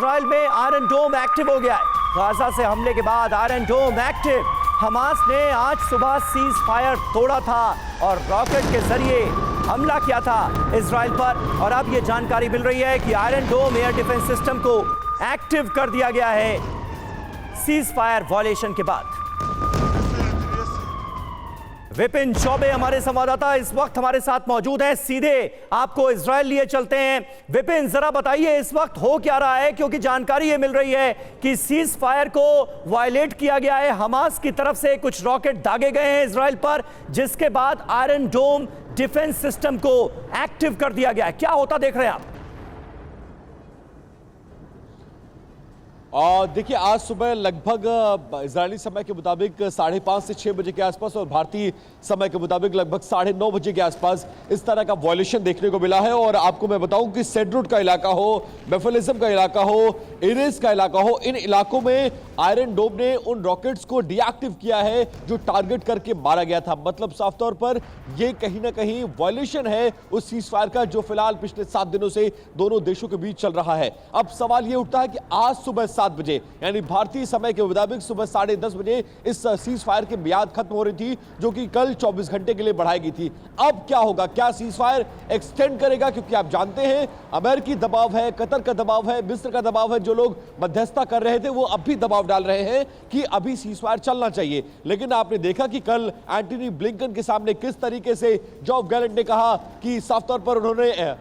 Israel में iron डोम active हो गया है। गाजा से हमले के बाद आयरन डोम एक्टिव। हमास ने आज सुबह सीज फायर तोड़ा था और रॉकेट के जरिए हमला किया था इजराइल पर। और अब यह जानकारी मिल रही है कि आयरन डोम एयर डिफेंस सिस्टम को एक्टिव कर दिया गया है सीज फायर वायलेशन के बाद। विपिन चौबे हमारे संवाददाता इस वक्त हमारे साथ मौजूद हैं। सीधे आपको इजराइल लिए चलते हैं। विपिन, जरा बताइए इस वक्त हो क्या रहा है, क्योंकि जानकारी ये मिल रही है कि सीज फायर को वायलेट किया गया है। हमास की तरफ से कुछ रॉकेट दागे गए हैं इजराइल पर, जिसके बाद आयरन डोम डिफेंस सिस्टम को एक्टिव कर दिया गया है। क्या होता देख रहे हैं आप? देखिए, आज सुबह लगभग इजरायली समय के मुताबिक 5:30 से 6 बजे के आसपास और भारतीय समय के मुताबिक लगभग 9:30 बजे के आसपास इस तरह का वायलेशन देखने को मिला है। और आपको मैं बताऊं कि सेड्रुट का इलाका हो, बेफलिज्म का इलाका हो, एरेस का इलाका हो, इन इलाकों में आयरन डोम ने उन रॉकेट्स को डीएक्टिव किया है जो टारगेट करके मारा गया था। मतलब साफ तौर पर यह कहीं ना कहीं वायलेशन है उस सीज फायर का जो फिलहाल पिछले 7 दिनों से दोनों देशों के बीच चल रहा है। अब सवाल यह उठता है कि आज सुबह 7 बजे यानी भारतीय समय के मुताबिक सुबह 10:30 बजे इस सीज फायर की मियाद खत्म हो रही थी, जो कि कल 24 घंटे के लिए बढ़ाई गई थी। अब क्या होगा? क्या सीज फायर एक्सटेंड करेगा? क्योंकि आप जानते हैं अमेरिकी दबाव है, कतर का दबाव है, मिस्र का दबाव है। जो लोग मध्यस्थता कर रहे थे वो अब भी दबाव डाल रहे हैं कि अभी सीज फायर चलना चाहिए। लेकिन आपने देखा कि कल एंटनी ब्लिंकन के सामने किस तरीके से जोफ गैलेंट ने कहा कि साफ तौर पर उन्होंने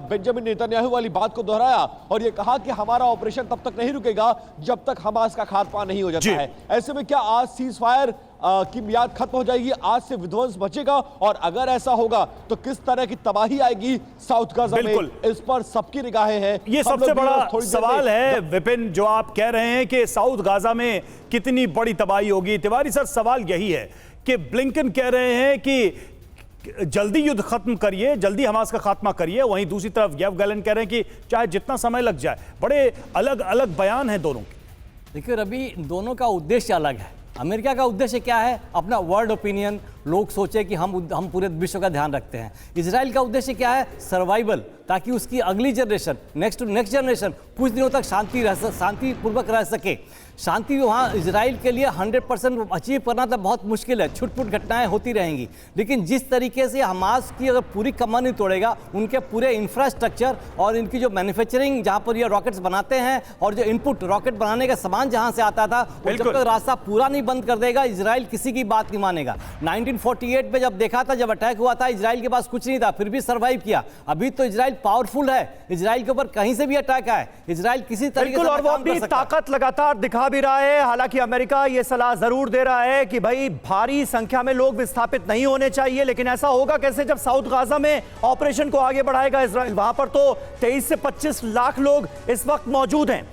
बेंजामिन नेतन्याहू वाली बात को दोहराया और यह कहा कि हमारा ऑपरेशन तब तक नहीं रुकेगा जब तक हमास का खात्मा नहीं हो जाता है। ऐसे में क्या आज सीज फायर की मियाद खत्म हो जाएगी? आज से विध्वंस बचेगा? और अगर ऐसा होगा तो किस तरह की तबाही आएगी साउथ गाजा में? इस पर सबकी निगाहें हैं। ये सबसे बड़ा सवाल है विपिन, जो आप कह रहे हैं कि साउथ गाजा में कितनी बड़ी तबाही होगी। तिवारी सर, सवाल यही है कि ब्लिंकन कह रहे हैं कि जल्दी युद्ध खत्म करिए, जल्दी हमास का खात्मा करिए। वहीं दूसरी तरफ जोफ गैलेंट कह रहे हैं कि चाहे जितना समय लग जाए। बड़े अलग अलग बयान हैं दोनों के। देखिए रवि, दोनों का उद्देश्य अलग है। अमेरिका का उद्देश्य क्या है? अपना वर्ल्ड ओपिनियन, लोग सोचे कि हम पूरे विश्व का ध्यान रखते हैं। इजराइल का उद्देश्य क्या है? सर्वाइवल, ताकि उसकी अगली जनरेशन, नेक्स्ट जनरेशन कुछ दिनों तक शांतिपूर्वक रह सके। शांति वहाँ इजराइल के लिए 100% अचीव करना तो बहुत मुश्किल है। छुटपुट घटनाएं होती रहेंगी, लेकिन जिस तरीके से हमास की अगर पूरी कमान नहीं तोड़ेगा, उनके पूरे इंफ्रास्ट्रक्चर और इनकी जो मैन्युफैक्चरिंग जहाँ पर ये रॉकेट्स बनाते हैं और जो इनपुट रॉकेट बनाने का सामान जहाँ से आता था, जब तक रास्ता पूरा नहीं बंद कर देगा इजराइल किसी की बात नहीं मानेगा। 1948 में जब देखा था, जब अटैक हुआ था, इजराइल के पास कुछ नहीं था, फिर भी सर्वाइव किया। अभी तो इजराइल पावरफुल है, इजराइल के ऊपर कहीं से भी अटैक आए इजराइल किसी तरीके से और वो अपनी ताकत लगातार दिखा भी रहा है। हालांकि अमेरिका यह सलाह जरूर दे रहा है कि भाई भारी संख्या में लोग विस्थापित नहीं होने चाहिए, लेकिन ऐसा होगा कैसे जब साउथ गाजा में ऑपरेशन को आगे बढ़ाएगा इजराइल? वहां पर तो 23 से 25 लाख लोग इस वक्त मौजूद हैं।